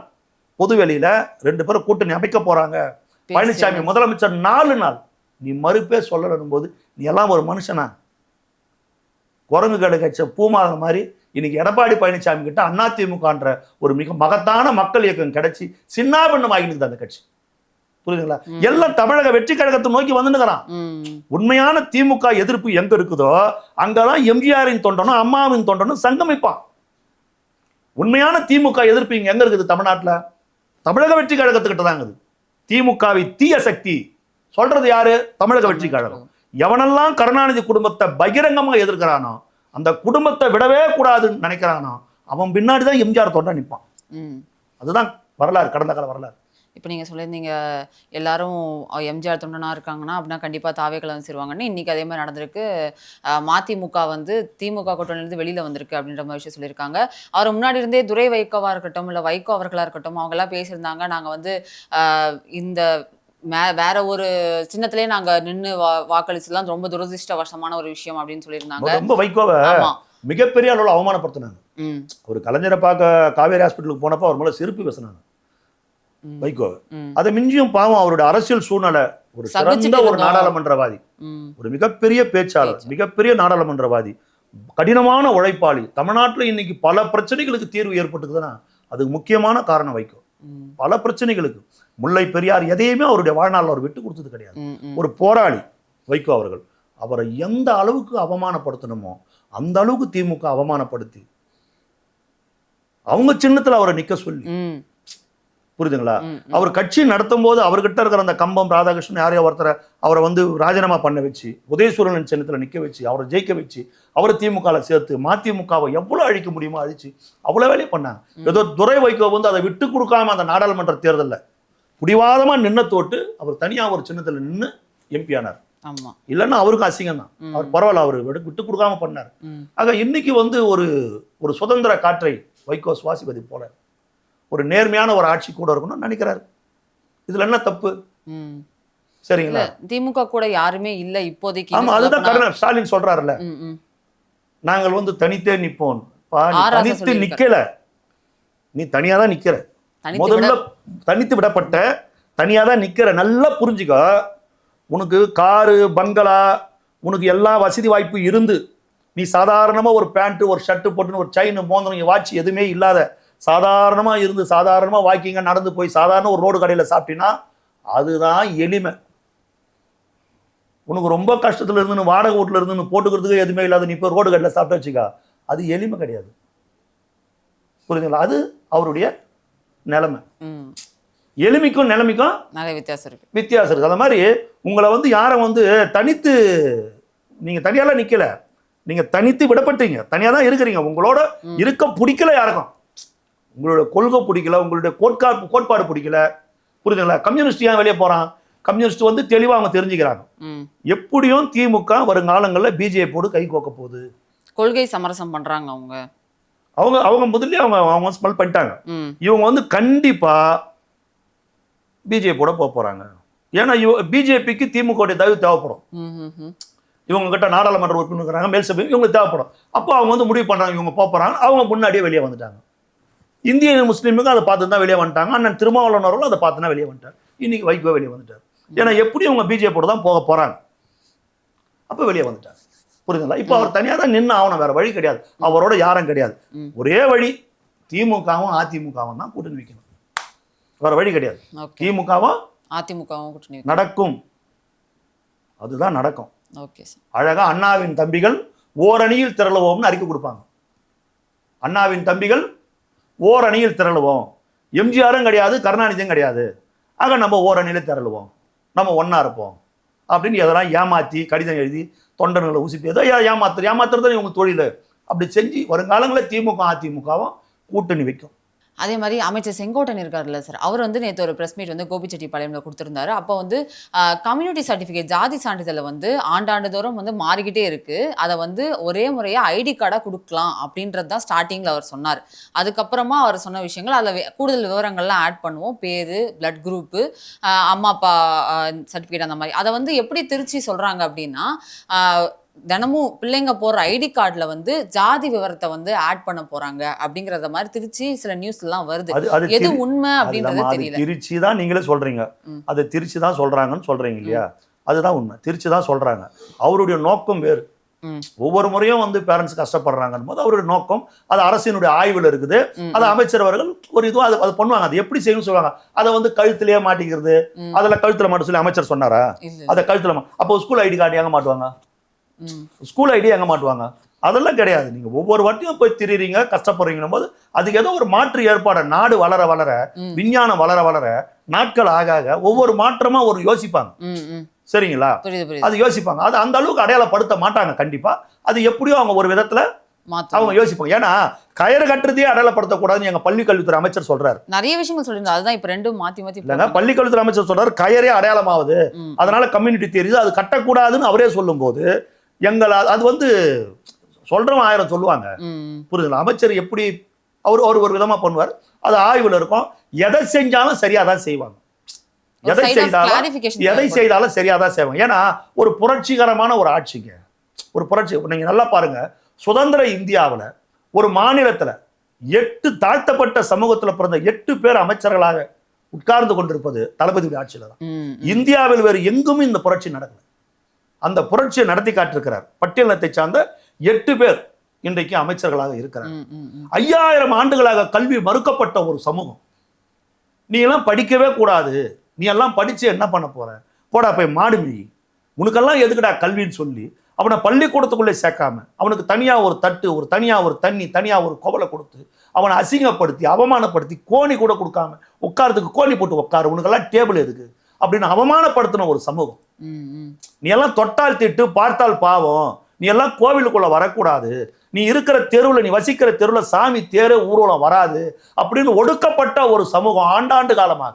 பொதுவெளியில 2 பேரும் கூட்டணி அமைக்க போறாங்க, பழனிசாமி முதலமைச்சர் 4 நாள் நீ மறுப்பே சொல்லணும் போது நீ எல்லாம் ஒரு மனுஷனா? குரங்கு கடை கட்ச பூமாதன் மாதிரி இன்னைக்கு எடப்பாடி பழனிசாமி கிட்ட அதிமுகன்ற ஒரு மிக மகத்தான மக்கள் இயக்கம் கிடைச்சி சின்னாபின்னமாகிட்டு அந்த கட்சி. புரியுதுங்களா? எல்லாம் தமிழக வெற்றி கழகத்தை நோக்கி வந்துனுக்கிறான். உண்மையான திமுக எதிர்ப்பு எங்க இருக்குதோ அங்கதான் எம்ஜிஆரின் தொண்டனும் அம்மாவின் தொண்டனும் சங்கமிப்பான். உண்மையான திமுக எதிர்ப்பு இங்க எங்க இருக்குது? தமிழ்நாட்டுல தமிழக வெற்றி கழகத்துக்கிட்ட தான் இருக்குது. திமுகவை தீய சக்தி சொல்றது யாரு? தமிழக வெற்றி கழகம். எவனெல்லாம் கருணாநிதி குடும்பத்தை பகிரங்கமா எதிர்க்கிறானோ, அந்த குடும்பத்தை விடவே கூடாதுன்னு நினைக்கிறானோ, அவன் பின்னாடிதான் எம்ஜிஆர் தொண்டா நிற்பான். அதுதான் வரலாறு, கடந்த கால வரலாறு. இப்போ நீங்கள் சொல்லியிருந்தீங்க எல்லாரும் எம்ஜிஆர் தொண்டனாக இருக்காங்கன்னா அப்படின்னா கண்டிப்பாக தாவேக்களை வந்து சேருவாங்கன்னு. இன்றைக்கி அதே மாதிரி நடந்திருக்கு. மதிமுக வந்து திமுக கூட்டணியிலிருந்து வெளியில் வந்திருக்கு அப்படின்ற மாதிரி விஷயம் சொல்லியிருக்காங்க. அவர் முன்னாடி இருந்தே துரை வைகோவாக இருக்கட்டும் இல்லை வைகோ அவர்களாக இருக்கட்டும் அவங்கெல்லாம் பேசியிருந்தாங்க. நாங்கள் வந்து இந்த வேற ஒரு சின்னத்திலே நாங்கள் நின்று வாக்களிச்சலாம் ரொம்ப துரதிருஷ்டவசமான ஒரு விஷயம் அப்படின்னு சொல்லியிருந்தாங்க. ரொம்ப வைகோவை மிகப்பெரிய அளவில் அவமானப்படுத்தினாங்க. ஒரு கலைஞரை பார்க்க காவேரி ஹாஸ்பிட்டலுக்கு போனப்போ அவர் மேலே செருப்பு பேசினாங்க வைகோ. அதை மிஞ்சியும் பாவம் அவருடைய அரசியல் சூழ்நிலை, ஒரு சிறந்த ஒரு நாடாளுமன்றவாதி, ஒரு மிகப்பெரிய பேச்சாளர், மிகப்பெரிய நாடாளுமன்றவாதி, கடினமான உழைப்பாளி. தமிழ்நாட்டில் இன்னைக்கு பல பிரச்சனைகளுக்கு தீர்வு ஏற்பட்டுக்குதுன்னா அதுக்கு முக்கியமான காரணம் வைகோ. பல பிரச்சனைகளுக்கு முல்லை பெரியார் எதையுமே அவருடைய வாழ்நாள் அவர் விட்டு கொடுத்தது கிடையாது. ஒரு போராளி வைகோ அவர்கள். அவரை எந்த அளவுக்கு அவமானப்படுத்தணுமோ அந்த அளவுக்கு திமுக அவமானப்படுத்தி அவங்க சின்னத்துல அவரை நிக்க சொல்லி, புரியுதுங்களா? அவர் கட்சி நடத்தும் போது அவர்கிட்ட இருக்கிற அந்த கம்பம் ராதாகிருஷ்ணன் யாரையோ ஒருத்தரை அவரை வந்து ராஜினாமா பண்ண வச்சு உதயசூரன் சின்னத்துல நிக்க வச்சு அவரை ஜெயிக்க வச்சு அவரை திமுகவில் சேர்த்து மதிமுகவை எவ்வளவு அழிக்க முடியுமோ அழிச்சு அவ்வளவு வேலையை பண்ணாங்க. ஏதோ துரை வைகோ வந்து அதை விட்டு கொடுக்காம அந்த நாடாளுமன்ற தேர்தலில் பிடிவாதமா நின்ன தோட்டு அவர் தனியா ஒரு சின்னத்துல நின்று எம்பி ஆனார். இல்லைன்னா அவருக்கும் அசிங்கம் தான். அவர் பரவாயில்ல, அவர் விட்டு கொடுக்காம பண்ணார். ஆக இன்னைக்கு வந்து ஒரு சுதந்திர காற்றை வைகோ சுவாசிப்பது போல ஒரு நேர்மையான ஒரு ஆட்சி கூட இருக்கணும்னு நினைக்கிறாரு. இதுல என்ன தப்பு? சரிங்களா? திமுக கூட யாருமே இல்ல இப்போதைக்கு. ஆமா, அதுதான் ஸ்டாலின் சொல்றாருல்ல, நாங்கள் வந்து தனித்தே நிப்போம். தனித்து நிக்கல, நீ தனியா தான் நிக்கிற. முதல்ல தனித்து விடப்பட்ட தனியா தான் நிக்கிற. நல்லா புரிஞ்சுக்க. உனக்கு காரு பங்களா உனக்கு எல்லா வசதி வாய்ப்பு இருந்து நீ சாதாரணமா ஒரு பேண்ட் ஒரு ஷர்ட் போட்டுன்னு ஒரு செயின் மோதிரம் வாட்ச் எதுவுமே இல்லாத சாதாரணமா இருந்து சாதாரணமா வாக்கிங்க நடந்து போய் சாதாரண ஒரு ரோடு கடையில சாப்பிட்டீங்கன்னா அதுதான் எளிமை. உனக்கு ரொம்ப கஷ்டத்துல இருந்து வாடகை வீட்டுல இருந்து போட்டுக்கிறதுக்கு எதுவுமே இல்லாத நீ போய் ரோடு கடையில சாப்பிட்டு வச்சுக்கா, அது எளிமை கிடையாது. புரியுதுங்களா? அது அவருடைய நிலைமை. எளிமைக்கும் நிலைமைக்கும் நிறைய வித்தியாசம் இருக்கு. அந்த மாதிரி உங்களை வந்து யாரை வந்து தனித்து நீங்க தனியால நிக்கல, நீங்க தனித்து விடப்பட்டீங்க, தனியா தான் இருக்கிறீங்க. உங்களோட இருக்க பிடிக்கல யாருக்கும், உங்களோட கொள்கை பிடிக்கல, உங்களுடைய கோட்பாடு பிடிக்கல. புரியுதுங்களா? கம்யூனிஸ்ட் ஏன் வெளியே போறான்? கம்யூனிஸ்ட் வந்து தெளிவா அவங்க தெரிஞ்சுக்கிறாங்க. எப்படியும் திமுக வருங்காலங்களில் பிஜேபியோடு கை கோக்க போகுது. கொள்கை சமரசம் பண்றாங்க அவங்க முதல்ல அவங்க ஸ்மெல் பண்ணிட்டாங்க. இவங்க வந்து கண்டிப்பா பிஜேபியோட போறாங்க. ஏன்னா பிஜேபிக்கு திமுக தயவு தேவைப்படும். இவங்க கிட்ட நாடாளுமன்ற உறுப்பினர் மேல் சபை இவங்க தேவைப்படும். அப்போ அவங்க வந்து முடிவு பண்றாங்க இவங்க போறாங்க. அவங்க முன்னாடியே வெளியே வந்துட்டாங்க. இந்திய முஸ்லீமுக்கு அதை பார்த்து தான் வெளியே வந்துட்டாங்க. அண்ணன் திருமாவளவன் அவர்களும் அதை பார்த்து தான் வெளியே வந்துட்டார். இன்னைக்கு வைகோ வெளியே வந்துட்டார். ஏன்னா எப்படி அவங்க பிஜேபியோட தான் போறாங்க, அப்போ வெளியே வந்துட்டார். புரியுதுங்களா? இப்போ அவர் தனியாக தான் நின்று ஆகணும், வேற வழி கிடையாது. அவரோட யாரும் கிடையாது. ஒரே வழி திமுகவும் அதிமுகவும் தான் கூட்டணி வைக்கணும், வேற வழி கிடையாது. திமுகவும் அதிமுகவும் கூட்டணி நடக்கும், அதுதான் நடக்கும். அழகா அண்ணாவின் தம்பிகள் ஓரணியில் திரளுவோம்னு அறிக்கை கொடுப்பாங்க. அண்ணாவின் தம்பிகள் ஓரணியில் திரளுவோம். எம்ஜிஆரும் கிடையாது, கருணாநிதியும் கிடையாது. ஆக நம்ம ஓரணியில திரளுவோம், நம்ம ஒன்னா இருப்போம் அப்படின்னு எதெல்லாம் ஏமாத்தி கடிதம் எழுதி தொண்டர்களை ஊசிப்பி ஏதோ ஏமாத்துறது இவங்க தொழில். அப்படி செஞ்சு வருங்காலங்களில் திமுக அதிமுகவும் கூட்டணி வைக்கும். அதே மாதிரி அமைச்சர் செங்கோட்டன் இருக்காருல்ல சார், அவர் வந்து நேற்று ஒரு ப்ரெஸ் மீட் வந்து கோபிச்செட்டிப்பாளையம்ல கொடுத்துருந்தாரு. அப்போ வந்து கம்யூனிட்டி சர்டிஃபிகேட் ஜாதி சான்றிதழை வந்து ஆண்டாண்டு தோறும் வந்து மாறிக்கிட்டே இருக்கு. அதை வந்து ஒரே முறையாக ஐடி கார்டாக கொடுக்கலாம் அப்படின்றது தான் ஸ்டார்டிங்கில் அவர் சொன்னார். அதுக்கப்புறமா அவர் சொன்ன விஷயங்கள் அதில் கூடுதல் விவரங்கள்லாம் ஆட் பண்ணுவோம், பேர், பிளட் குரூப்பு, அம்மா அப்பா சர்டிஃபிகேட், அந்த மாதிரி. அதை வந்து எப்படி திருச்சி சொல்கிறாங்க அப்படின்னா தினமும் பிள்ளைங்க போடுற ஐடி கார்டில் வந்து ஜாதி விவரத்தை வந்து ஆட் பண்ண போறாங்க அப்படிங்கறத மாதிரி திருச்சி சில நியூஸ் எல்லாம் வருது. எது உண்மை அப்படின்றது தெரியல. திருச்சி தான் நீங்களே சொல்றீங்க, அது திருச்சி தான் சொல்றாங்கன்னு சொல்றீங்க இல்லையா? அதுதான் உண்மை, திருச்சி தான் சொல்றாங்க. அவருடைய நோக்கம் வேறு. ஒவ்வொரு முறையும் வந்து பேரண்ட்ஸ் கஷ்டப்படுறாங்கன்னு போது அவருடைய நோக்கம் அது அரசினுடைய ஆய்வில் இருக்குது. அது அமைச்சர் அவர்கள் ஒரு இதுவும் அது பண்ணுவாங்க. அது எப்படி செய்யணும்னு சொல்லுவாங்க. அதை வந்து கழுத்திலேயே மாட்டிக்கிறது, அதில் கழுத்தில் மாட்ட சொல்லி அமைச்சர் சொன்னாரா? அதை கழுத்தில் அப்போ ஸ்கூல் ஐடி கார்டு எங்கே மாட்டுவாங்க? ஸ்கூல் ஐடி எங்கே மாட்டுவாங்க? அதெல்லாம் கிடையாது. நீங்கள் ஒவ்வொரு வாட்டியும் போய் திரிறீங்க, கஷ்டப்படுறீங்கன்னும் போது அதுக்கு ஏதோ ஒரு மாற்று ஏற்பாடு. நாடு வளர வளர, விஞ்ஞானம் வளர வளர, நாட்கள் ஆக ஆக ஒவ்வொரு மாற்றமா ஒரு யோசிப்பாங்க. சரிங்களா? அது யோசிப்பாங்க. அது அந்த அளவுக்கு அடையாளப்படுத்த மாட்டாங்க கண்டிப்பா. அது எப்படியோ அவங்க ஒரு விதத்துல அவங்க யோசிப்பாங்க. ஏன்னா கயிறு கட்டுறதே அடையாளப்படுத்தக்கூடாதுன்னு எங்க பள்ளி கல்வித்துறை அமைச்சர் சொல்றாரு. நிறைய விஷயங்கள் சொல்லியிருந்தாரு. அதுதான் இப்ப ரெண்டும் மாத்தி மாத்தி இல்லைங்க, பள்ளி கல்வித்துறை அமைச்சர் சொல்றாரு கயரே அடையாளமாகுது, அதனால கம்யூனிட்டி தெரியுது, அது கட்டக்கூடாதுன்னு அவரே சொல்லும் போது அது வந்து சொல்றவன் 1000 சொல்லுவாங்க. புரியுதுங்களா? அமைச்சர் எப்படி அவர் ஒரு விதமா பண்ணுவார். அது ஆய்வுல இருக்கும். எதை செஞ்சாலும் சரியா தான் செய்வாங்க. எதை செய்தாலும் சரியாதான் செய்வாங்க. ஏன்னா ஒரு புரட்சிகரமான ஒரு ஆட்சிங்க, ஒரு புரட்சி. நீங்க நல்லா பாருங்க, சுதந்திர இந்தியாவில் ஒரு மாநிலத்துல 8 தாழ்த்தப்பட்ட சமூகத்துல பிறந்த 8 பேர் அமைச்சர்களாக உட்கார்ந்து கொண்டிருப்பது தளபதி ஆட்சியில தான். இந்தியாவில் வேறு எங்கும் இந்த புரட்சி நடக்கல. அந்த புரட்சியை நடத்தி காட்டிருக்கிறார். பட்டியலினத்தை சார்ந்த 8 பேர் இன்றைக்கு அமைச்சர்களாக இருக்கிறார். 5000 ஆண்டுகளாக கல்வி மறுக்கப்பட்ட ஒரு சமூகம். நீ எல்லாம் படிக்கவே கூடாது, நீ எல்லாம் படிச்சு என்ன பண்ண போற, போடா போய் மாடுமி, உனக்கெல்லாம் எதுக்குடா கல்வின்னு சொல்லி அவனை பள்ளிக்கூடத்துக்குள்ளே சேர்க்காம அவனுக்கு தனியா ஒரு தட்டு, ஒரு தனியா ஒரு தண்ணி, தனியா ஒரு குவலை கொடுத்து அவனை அசிங்கப்படுத்தி அவமானப்படுத்தி கோணி கூட கொடுக்காம உட்காரத்துக்கு கோணி போட்டு உட்காரு, உனக்கெல்லாம் டேபிள் எதுக்கு அப்படின்னு அவமானப்படுத்தின ஒரு சமூகம். நீ எல்லாம் தொட்டால் திட்டு பார்த்தால் பாவம், நீ எல்லாம் கோவிலுக்குள்ள வரக்கூடாது, நீ இருக்கிற தெருவில், நீ வசிக்கிற தெருவில் சாமி தேர ஊர்வலம் வராது அப்படின்னு ஒடுக்கப்பட்ட ஒரு சமூகம் ஆண்டாண்டு காலமாக.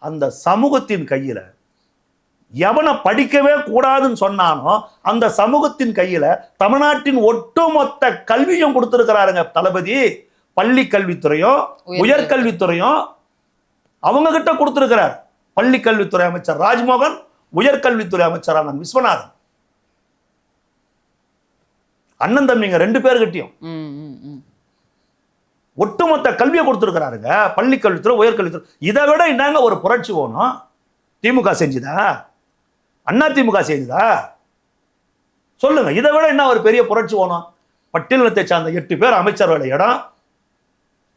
அந்த சமூகத்தின் கையில எவனை படிக்கவே கூடாதுன்னு சொன்னானோ அந்த சமூகத்தின் கையில தமிழ்நாட்டின் ஒட்டுமொத்த கல்வியும் கொடுத்திருக்கிறாருங்க தளபதி. பள்ளி கல்வித்துறையும் உயர்கல்வித்துறையும் அவங்க கிட்ட கொடுத்திருக்கிறார். பள்ளி கல்வித்துறை அமைச்சர் ராஜ்மோகன், உயர்கல்வித்துறை அமைச்சரான விஸ்வநாதன், அண்ணன் தம்பிங்க 2 பேர்கிட்டையும் ஒட்டுமொத்த கல்வியை கொடுத்திருக்கிறாருங்க. பள்ளி கல்வித்துறை, உயர்கல்வித்துறை. இதை விட என்னங்க ஒரு புரட்சி போகணும்? திமுக செஞ்சுதா? அண்ணா திமுக செஞ்சுதா? சொல்லுங்க. இதை விட என்ன ஒரு பெரிய புரட்சி போகணும்? பட்டியலினத்தை சார்ந்த 8 பேர் அமைச்சர்கள் இடம்,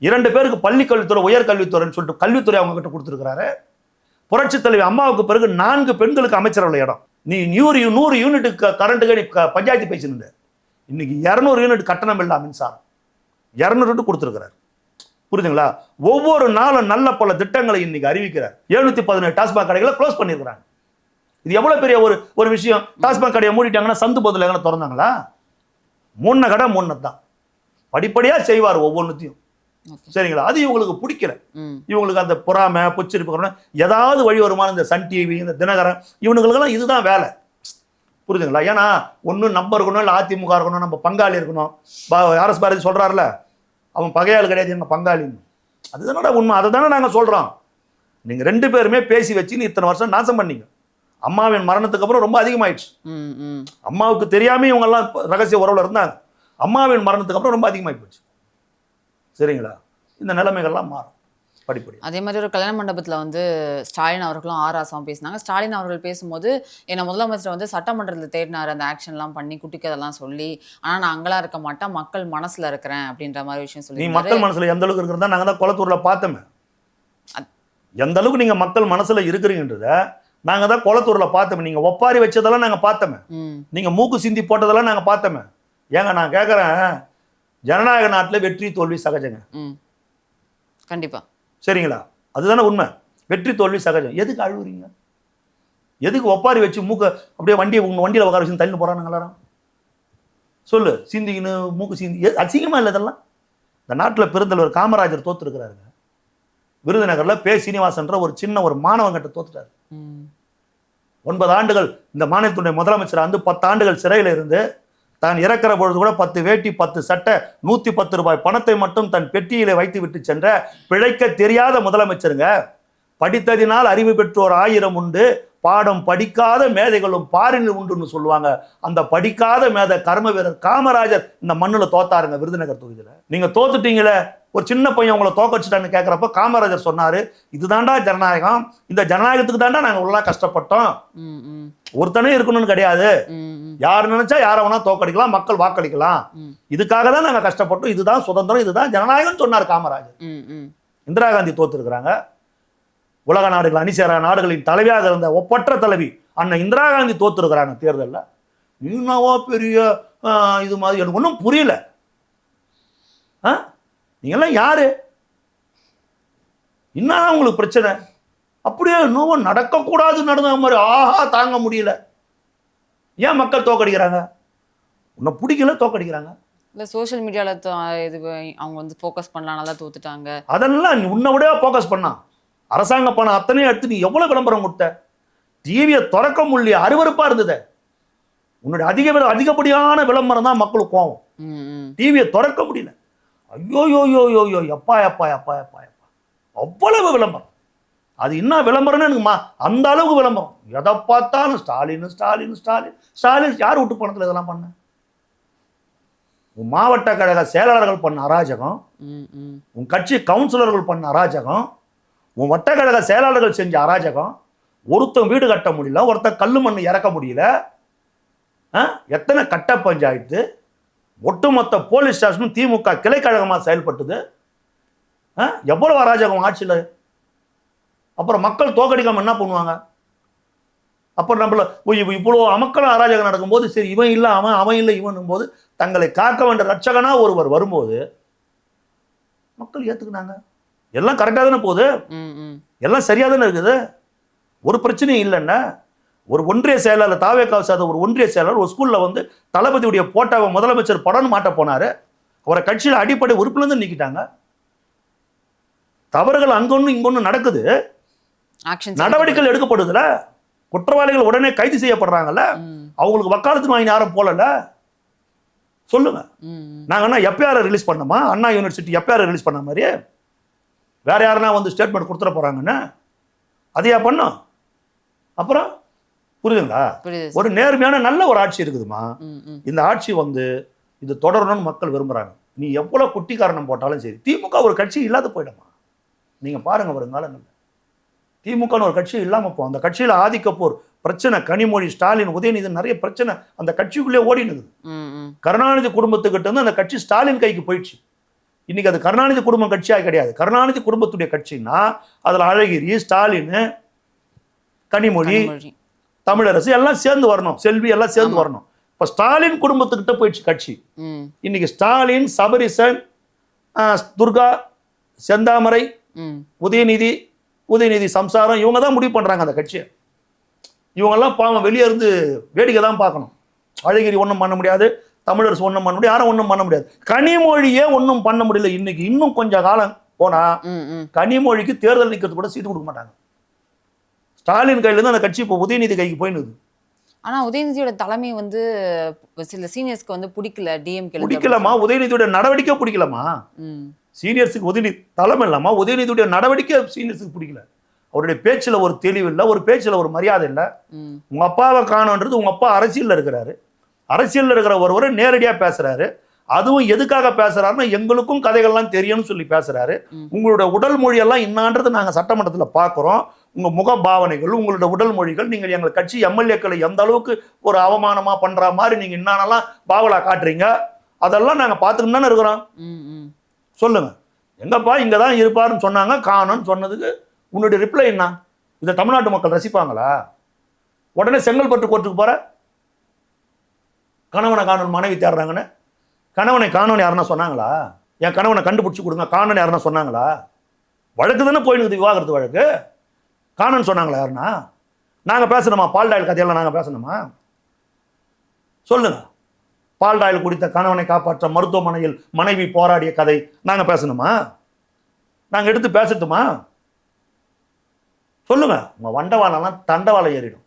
2 பேருக்கு பள்ளி கல்வித்துறை, உயர்கல்வித்துறைன்னு சொல்லிட்டு கல்வித்துறை அவங்க கிட்ட கொடுத்திருக்கிறாரு. புரட்சி தலைவி அம்மாவுக்கு பிறகு 4 பெண்களுக்கு அமைச்சர்கள் இடம். நீ 100 யூனிட்டுக்கு கரண்ட்டுக்கு நீ பஞ்சாயத்து பேசினு, இன்னைக்கு 200 யூனிட் கட்டணம் இல்லா மின்சாரம் 200 யூனிட் கொடுத்திருக்கிறார். புரியுதுங்களா? ஒவ்வொரு நாளும் நல்ல பல திட்டங்களை இன்னைக்கு அறிவிக்கிறார். 717 டாஸ்மாக் கடைகளை க்ளோஸ் பண்ணியிருக்கிறாங்க. இது எவ்வளவு பெரிய ஒரு விஷயம். டாஸ்மாக் கடையை மூடிட்டாங்கன்னா சந்து பொதுல எங்கன்னா திறந்தாங்களா? 3 கடை 3 தான். படிப்படியா செய்வார் ஒவ்வொன்றுத்தையும். சரிங்களா? அது இவங்களுக்கு பிடிக்கல. இவங்களுக்கு அந்த பொறாமை, பொச்சிருப்பு, ஏதாவது வழி வருமான இந்த சன் டிவி, இந்த தினகரன், இவனுங்களுக்கெல்லாம் இதுதான் வேலை. புரியுதுங்களா? ஏன்னா ஒன்று நம்ம இருக்கணும், இல்லை அதிமுக இருக்கணும், நம்ம பங்காளி இருக்கணும். ஆர்எஸ் பாரதி சொல்றாருல, அவன் பகையாள் கிடையாது, எங்க பங்காளின்னு. அதுதானடா உண்மை. அதை தானே நாங்கள் சொல்றோம். நீங்க 2 பேருமே பேசி வச்சு நீ இத்தனை வருஷம் நாசம் பண்ணீங்க. அம்மாவின் மரணத்துக்கு அப்புறம் ரொம்ப அதிகமாயிடுச்சு. அம்மாவுக்கு தெரியாம இவங்க எல்லாம் ரகசிய உறவுல இருந்தாங்க. அம்மாவின் மரணத்துக்கு அப்புறம் ரொம்ப அதிகமாகி போச்சு. சரிங்களா? இந்த நிலைமைகள்லாம் மாறும் படிப்படி. அதே மாதிரி ஒரு கல்யாண மண்டபத்தில் வந்து ஸ்டாலின் அவர்களும் ஆராசம் பேசினாங்க. ஸ்டாலின் அவர்கள் பேசும்போது என்னை முதலமைச்சர் வந்து சட்டமன்றத்தில் தேடினார், அந்த ஆக்ஷன்லாம் பண்ணி குட்டிக்கதெல்லாம் சொல்லி, ஆனால் நான் அங்கெல்லாம் இருக்க மாட்டேன், மக்கள் மனசுல இருக்கிறேன் அப்படின்ற மாதிரி விஷயம் சொல்லி. நீ மக்கள் மனசுல எந்த அளவுக்கு இருக்கிறதா நாங்கள் தான் குளத்தூர்ல பார்த்தோமே. எந்த அளவுக்கு நீங்க மக்கள் மனசுல இருக்கிறீங்கன்றத நாங்க தான் குளத்தூர்ல பார்த்தோமே. நீங்க ஒப்பாரி வச்சதெல்லாம் நாங்க பார்த்தோமே, நீங்க மூக்கு சிந்தி போட்டதெல்லாம் நாங்க பார்த்தோமே. ஏங்க நான் கேட்கறேன், ஜனநாயக நாட்டுல வெற்றி தோல்வி சகஜங்க. கண்டிப்பா. சரிங்களா? அதுதானே உண்மை. வெற்றி தோல்வி சகஜம். எதுக்கு அழுவுறீங்க? எதுக்கு ஒப்பாரி வச்சு மூக்க அப்படியே வண்டியில உட்கார வச்சு தள்ளி போறானுங்க எல்லாரும்? சொல்லு. சிந்திக்கின்னு மூக்கு சிந்தி அசிங்கமா இல்லை இதெல்லாம்? இந்த நாட்டுல பெருந்தலைவர் காமராஜர் தோத்துருக்கிறாருங்க. விருதுநகர்ல பே சீனிவாசன்ற ஒரு சின்ன ஒரு மாணவங்கிட்ட தோத்துட்டாரு. 9 ஆண்டுகள் இந்த மாநிலத்துடைய முதலமைச்சர் வந்து 10 ஆண்டுகள் சிறையில் இருந்து தான் இறக்கிற பொழுது கூட 10 வேட்டி 10 சட்டை 110 ரூபாய் பணத்தை மட்டும் தன் பெட்டியிலே வைத்து விட்டு சென்ற பிழைக்க தெரியாத முதலமைச்சருங்க. படித்ததினால் அறிவு பெற்றோர் 1000 உண்டு, பாடம் படிக்காத மேதைகளும் பாரினில் உண்டுன்னு சொல்லுவாங்க. அந்த படிக்காத மேதை கர்ம வீரர் காமராஜர் இந்த மண்ணுல தோத்தாருங்க விருதுநகர் தொகுதியில. நீங்க தோத்துட்டீங்களே, ஒரு சின்ன பையன் உங்களை தோக்கடிச்சிட்டான்னு கேட்குறப்ப காமராஜர் சொன்னாரு, இதுதான்டா ஜனநாயகம், இந்த ஜனநாயகத்துக்கு தாண்டா நாங்கள் இவ்வளோ கஷ்டப்பட்டோம், ஒருத்தனே இருக்கணும்னு கிடையாது, யார் நினைச்சா யாரை வேணா தோக்கடிக்கலாம், மக்கள் வாக்களிக்கலாம், இதுக்காக தான் நாங்கள் கஷ்டப்பட்டோம், இதுதான் சுதந்திரம், இதுதான் ஜனநாயகம் சொன்னார் காமராஜர். இந்திரா காந்தி தோத்துருக்குறாங்க. உலக நாடுகள் அணிசேரா நாடுகளின் தலைவியாக இருந்த ஒப்பற்ற தலைவி அண்ணன் இந்திரா காந்தி தோத்துருக்குறாங்க தேர்தலில். நீனாவா பெரிய இது மாதிரி எனக்கு ஒன்றும் புரியல. நீங்கெல்லாம் யாரு? என்னதான் உங்களுக்கு பிரச்சனை? அப்படியே இன்னும் நடக்கக்கூடாது நடந்த மாதிரி ஆஹா தாங்க முடியல. ஏன் மக்கள் தோக்கடிக்கிறாங்க? உன்னை பிடிக்கல தோக்கடிக்கிறாங்க. இல்லை சோஷியல் மீடியாவில் இது அவங்க வந்து ஃபோக்கஸ் பண்ணலாம், தான் தோத்துட்டாங்க. அதெல்லாம் நீ உன்னை விட ஃபோக்கஸ் பண்ணா. அரசாங்க பணம் அத்தனையும் எடுத்து நீ எவ்வளோ விளம்பரம் கொடுத்த? டிவியை திறக்க முடியல, அருவருப்பாக இருந்தது. உன்னுடைய அதிகப்படியான விளம்பரம் தான் மக்களுக்கு கோவம். டிவியை திறக்க முடியல. ஐயோ எப்பா எப்பா எப்பா எப்பா எப்பா அவ்வளவு விளம்பரம். அது என்ன விளம்பரம்னு எனக்கு அந்த அளவுக்கு விளம்பரம். எதை பார்த்தாலும் ஸ்டாலின் ஸ்டாலின் ஸ்டாலின் ஸ்டாலின். யார் விட்டு பணத்தில் இதெல்லாம் பண்ண? உன் மாவட்ட கழக செயலாளர்கள் பண்ண அராஜகம், உன் கட்சி கவுன்சிலர்கள் பண்ண அராஜகம், உன் வட்டக்கழக செயலாளர்கள் செஞ்ச அராஜகம். ஒருத்தன் வீடு கட்ட முடியல, ஒருத்தன் கல்லு மண் இறக்க முடியல. எத்தனை கட்ட பஞ்சாயத்து, ஒட்டுமொத்த போலீஸ் ஸ்டேஷனும் திமுக கிளைக்கழகமாக செயல்பட்டது. எவ்வளவு அராஜகம் ஆட்சியில். அப்புறம் மக்கள் தோக்கடிக்காம என்ன பண்ணுவாங்க? அப்புறம் நம்மள இவ்வளோ அமக்கள் அராஜகம் நடக்கும்போது சரி இவன் இல்லை அவன் இல்லை இவன் போது தங்களை காக்க வேண்டிய ரட்சகனா ஒருவர் வரும்போது மக்கள் ஏற்றுக்கினாங்க. எல்லாம் கரெக்டாக தானே போகுது, எல்லாம் சரியாக தானே இருக்குது, ஒரு பிரச்சனையும் இல்லைன்னா. ஒரு ஒன்றிய செயலாளர் தாவேக்காவை சார்ந்த ஒரு ஒன்றிய செயலாளர் ஒரு ஸ்கூலில் வந்து தளபதியுடைய போட்டாவை முதலமைச்சர் படம்னு மாட்ட போனார். அவரை கட்சியில் அடிப்படை உறுப்பிலேருந்து நீக்கிட்டாங்க. தவறுகள் அங்கொன்று இங்கொன்று நடக்குது, நடவடிக்கைகள் எடுக்கப்படுதுல, குற்றவாளிகள் உடனே கைது செய்யப்படுறாங்கல்ல, அவங்களுக்கு வக்காலத்து வாங்கி யாரும் போலல. சொல்லுங்க, நாங்கள் என்ன எஃப்ஐஆர் ரிலீஸ் பண்ணோமா? அண்ணா யூனிவர்சிட்டி எஃப்ஐஆர் ரிலீஸ் பண்ண மாதிரி வேற யாருன்னா வந்து ஸ்டேட்மெண்ட் கொடுத்துட போறாங்கன்னு அதையா பண்ணோம்? அப்புறம் புரியுதுங்களா? ஒரு நேர்மையான நல்ல ஒரு ஆட்சி இருக்குதுமா. இந்த ஆட்சி வந்து இது தொடரணும்னு மக்கள் விரும்புறாங்க. நீ எவ்வளவு குட்டி காரணம் போட்டாலும் சரி, திமுக ஒரு கட்சி இல்லாத போயிடுமா? நீங்க பாருங்க வருங்காலங்கள்ல திமுகன்னு ஒரு கட்சி இல்லாம போ. அந்த கட்சியில ஆதிக்கப்போர் பிரச்சனை, கனிமொழி, ஸ்டாலின், உதயநிதி நிறைய பிரச்சனை அந்த கட்சிக்குள்ளே ஓடினுது. கருணாநிதி குடும்பத்துக்கிட்ட இருந்து அந்த கட்சி ஸ்டாலின் கைக்கு போயிடுச்சு. இன்னைக்கு அது கருணாநிதி குடும்பம் கட்சியாக கிடையாது. கருணாநிதி குடும்பத்துடைய கட்சின்னா அதுல அழகிரி, ஸ்டாலின், கனிமொழி, தமிழரசு எல்லாம் சேர்ந்து வரணும், செல்வி எல்லாம் சேர்ந்து வரணும். இப்ப ஸ்டாலின் குடும்பத்துக்கிட்ட போயிடுச்சு கட்சி. இன்னைக்கு ஸ்டாலின், சபரிசன், துர்கா, செந்தாமரை, உதயநிதி சம்சாரம் இவங்க தான் முடிவு பண்றாங்க அந்த கட்சியை. இவங்கெல்லாம் பாவம் வெளியே இருந்து வேடிக்கை தான் பார்க்கணும். அழகிரி ஒன்றும் பண்ண முடியாது, தமிழரசு ஒன்றும் பண்ண முடியாது, யாரும் ஒன்றும் பண்ண முடியாது. கனிமொழியே ஒன்றும் பண்ண முடியல. இன்னைக்கு இன்னும் கொஞ்சம் காலம் போனா கனிமொழிக்கு தேர்தல் நிற்கிறது கூட சீட்டு கொடுக்க மாட்டாங்க. ஸ்டாலின் கையில இருந்து அந்த கட்சி இப்போ உதயநிதி கைக்கு போயிடுது. ஆனா உதயநிதியோட தலைமை வந்து சில சீனியர்ஸ்க்கு வந்து பிடிக்கல, டிஎம்கே பிடிக்கலமா, உதயநிதியோட நடவடிக்கை பிடிக்கலமா. சீனியர்ஸுக்கு உதயநிதி தலைமை இல்லாமா, உதயநிதியுடைய நடவடிக்கை சீனியர்ஸுக்கு பிடிக்கல. அவருடைய பேச்சுல ஒரு தெளிவு இல்லை, ஒரு பேச்சுல ஒரு மரியாதை இல்லை. உங்க அப்பாவை காணோன்றது, உங்க அப்பா அரசியல்ல இருக்கிறாரு, அரசியல்ல இருக்கிற ஒருவரை நேரடியா பேசுறாரு. அதுவும் எதுக்காக பேசுறாருன்னா எங்களுக்கும் கதைகள்லாம் தெரியும்னு சொல்லி பேசுறாரு. உங்களுடைய உடல் மொழியெல்லாம் இன்னான்றது நாங்க சட்டமன்றத்தில் பார்க்குறோம். உங்க முக பாவனைகள், உங்களோட உடல் மொழிகள், நீங்கள் எங்கள் கட்சி எம்எல்ஏக்களை எந்த அளவுக்கு ஒரு அவமானமா பண்ற மாதிரி நீங்க என்னென்னலாம் பாவலா காட்டுறீங்க, அதெல்லாம் நாங்க பார்த்துக்கிட்டு தானே இருக்கிறோம். சொல்லுங்க, எங்கப்பா இங்க தான் இருப்பாருன்னு சொன்னாங்க, காணும்னு சொன்னதுக்கு உன்னுடைய ரிப்ளை என்ன? இதை தமிழ்நாட்டு மக்கள் ரசிப்பாங்களா? உடனே செங்கல்பட்டு கோர்ட்டுக்கு போற, கணவனை காணணும் மனைவி தேடுறாங்கன்னு. கணவனை காணவன் யாருன்னா சொன்னாங்களா? என் கணவனை கண்டுபிடிச்சி கொடுங்க காணவன் யாருன்னா சொன்னாங்களா? வழக்கு தானே போயிடுது, விவாகரத்து வழக்கு. காணன்னு சொன்னாங்களா யாருன்னா? நாங்கள் பேசணுமா? பால்டாயில் கதையெல்லாம் நாங்கள் பேசணுமா? சொல்லுங்க. பால்டாயில் குடித்த கணவனை காப்பாற்ற மருத்துவமனையில் மனைவி போராடிய கதை நாங்கள் பேசணுமா? நாங்கள் எடுத்து பேசட்டுமா? சொல்லுங்க. உங்க வண்டவாளம்லாம் தண்டவாளம் ஏறிடும்.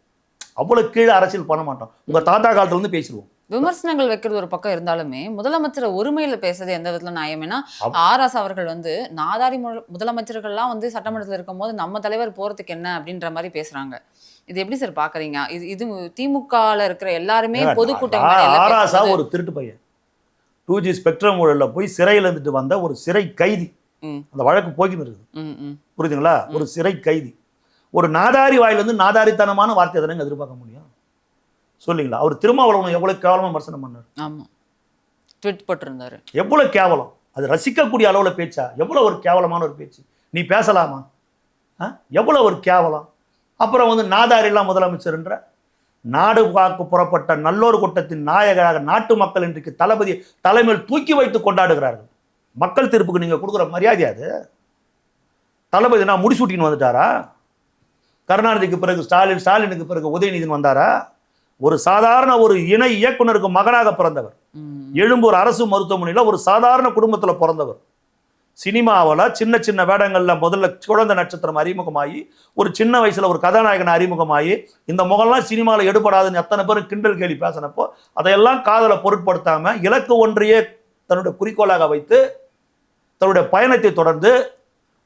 அவ்வளவு கீழே அரசியல் பண்ண மாட்டோம். உங்க தாத்தா காலத்துல இருந்து பேசிடுவோம். விமர்சனங்கள் வைக்கிறது ஒரு பக்கம் இருந்தாலுமே முதலமைச்சர் ஒருமையில பேசுறது எந்த விதத்துல நியாயமேனா, ஆர்எஸ் அவர்கள் வந்து நாதாரி முதலமைச்சர்கள்லாம் வந்து சட்டமன்றத்தில் இருக்கும் போது நம்ம தலைவர் போறதுக்கு என்ன அப்படின்ற மாதிரி பேசுறாங்க. இது எப்படி சார் பாக்குறீங்க? இது திமுகல இருக்கிற எல்லாருமே பொதுக்கூட்டம். ஆராசா ஒரு திருட்டு பையன், 2G ஸ்பெக்ட்ரம் ஊழலில் போய் சிறையில் இருந்துட்டு வந்த ஒரு சிறை கைதி. அந்த வழக்கு போய்கின்னு இருக்குது, புரியுதுங்களா? ஒரு சிறை கைதி ஒரு நாதாரி வாயிலிருந்து நாதாரித்தனமான வார்த்தை தானே எதிர்பார்க்க முடியும் சொல்லிங்களா? அவர் திருமாவளவன் எவ்வளவு கேவலமா விமர்சனம் பண்ணார். ஆமா, ட்வீட் போட்டிருந்தாரு. எவ்வளவு கேவலம்! அது ரசிக்கக்கூடிய அளவுல பேச்சா? எவ்வளவு ஒரு கேவலமான ஒரு பேச்சு! நீ பேசலாமா? எவ்வளவு ஒரு கேவலம்! அப்புறம் வந்து நாதாரிலாம் முதலமைச்சர்ன்ற நாடு காக்க புறப்பட்ட நல்லோர் கூட்டத்தின் நாயகராக நாட்டு மக்கள் இன்றைக்கு தளபதி தலைமையில் தூக்கி வைத்து கொண்டாடுகிறார்கள். மக்கள் தீர்ப்புக்கு நீங்க கொடுக்குற மரியாதை அது? தளபதி நான் முடிசூட்டின்னு வந்துட்டாரா? கருணாநிதிக்கு பிறகு ஸ்டாலின், ஸ்டாலினுக்கு பிறகு உதயநிதினு வந்தாரா? ஒரு சாதாரண ஒரு இணை இயக்குனருக்கு மகனாக பிறந்தவர், எழும்பூர் அரசு மருத்துவமனையில் ஒரு சாதாரண குடும்பத்தில் பிறந்தவர். சினிமாவில் சின்ன சின்ன வேடங்களில் முதல்ல குழந்தை நட்சத்திரம் அறிமுகமாகி ஒரு சின்ன வயசில் ஒரு கதாநாயகனை அறிமுகமாகி இந்த முகம்லாம் சினிமாவில் எடுபடாதுன்னு எத்தனை பேரும் கிண்டல் கேலி பேசினப்போ அதையெல்லாம் காதலை பொருட்படுத்தாமல் இலக்கு ஒன்றையே தன்னுடைய குறிக்கோளாக வைத்து தன்னுடைய பயணத்தை தொடர்ந்து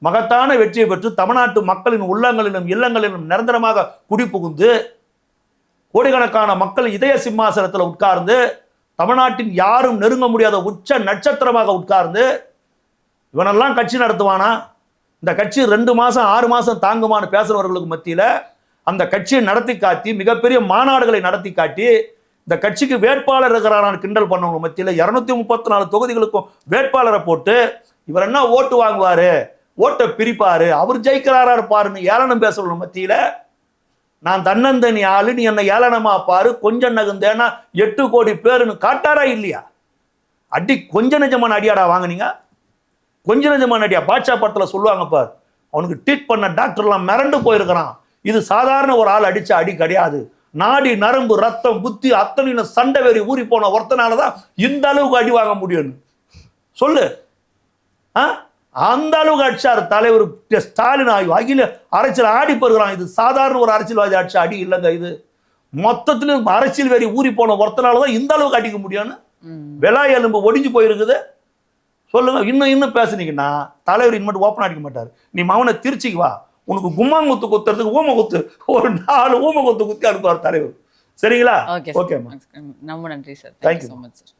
மகத்தான வெற்றியை பெற்று தமிழ்நாட்டு மக்களின் உள்ளங்களிலும் இல்லங்களிலும் நிரந்தரமாக குடிபுகுந்து கோடிக்கணக்கான மக்கள் இதய சிம்மாசனத்தில் உட்கார்ந்து தமிழ்நாட்டின் யாரும் நெருங்க முடியாத உச்ச நட்சத்திரமாக உட்கார்ந்து இவனெல்லாம் கட்சி நடத்துவானா? இந்த கட்சி 2 மாதம் 6 மாதம் தாங்குமான்னு பேசுறவர்களுக்கு மத்தியில் அந்த கட்சியை நடத்தி காட்டி மிகப்பெரிய மாநாடுகளை நடத்தி காட்டி இந்த கட்சிக்கு வேட்பாளர் இருக்கிறாரான்னு கிண்டல் பண்ணவங்க மத்தியில் 234 தொகுதிகளுக்கும் வேட்பாளரை போட்டு இவர் என்ன ஓட்டு வாங்குவாரு, ஓட்டை பிரிப்பாரு, அவர் ஜெயிக்கிறாரா இருப்பாருன்னு ஏளனம் பேசுறவங்க மத்தியில் நான் தன்னந்தனி ஆளு, நீ என்ன ஏளனமா பாரு, கொஞ்சம் நகுந்தேன்னா 8 கோடி பேருன்னு காட்டாரா இல்லையா? அடி கொஞ்ச நிஜமான அடியாடா வாங்கினீங்க, கொஞ்ச நிஜமான அடியா. பாட்சா படத்தில் சொல்லுவாங்க பார், அவனுக்கு ட்ரீட் பண்ண டாக்டர்லாம் மிரண்டு போயிருக்கிறான். இது சாதாரண ஒரு ஆள் அடிச்ச அடி கிடையாது. நாடி நரம்பு ரத்தம் புத்தி அத்தனை சண்டை வெறி ஊறி போன ஒருத்தனாலதான் இந்த அளவுக்கு அடி வாங்க முடியும்னு சொல்லு. அந்த அளவுக்கு அடிச்சார் தலைவர் ஸ்டாலின். அகில அரசியல் ஆடி போகிறான். இது சாதாரண ஒரு அரசியல்வாதி அடிச்ச அடி இல்லைங்க. இது மொத்தத்திலும் அரசியல் வெறி ஊறி போன ஒருத்தனாலதான் இந்த அளவுக்கு அடிக்க முடியும்னு விலா எலும்பு ஒடிஞ்சு போயிருக்குது. சொல்லுங்க. இன்னும் பேசுனீங்கன்னா தலைவர் இனிமேட்டு ஓப்பன் அடிக்க மாட்டார். நீ மவனை திருச்சிக்கு வா, உனக்கு கும்மாங்குத்து குத்துறதுக்கு ஊம குத்து ஒரு 4 ஊம குத்து குத்தி அனுப்புவார் தலைவர். சரிங்களா? ஓகே, ரொம்ப நன்றி sir. Thank you so much sir.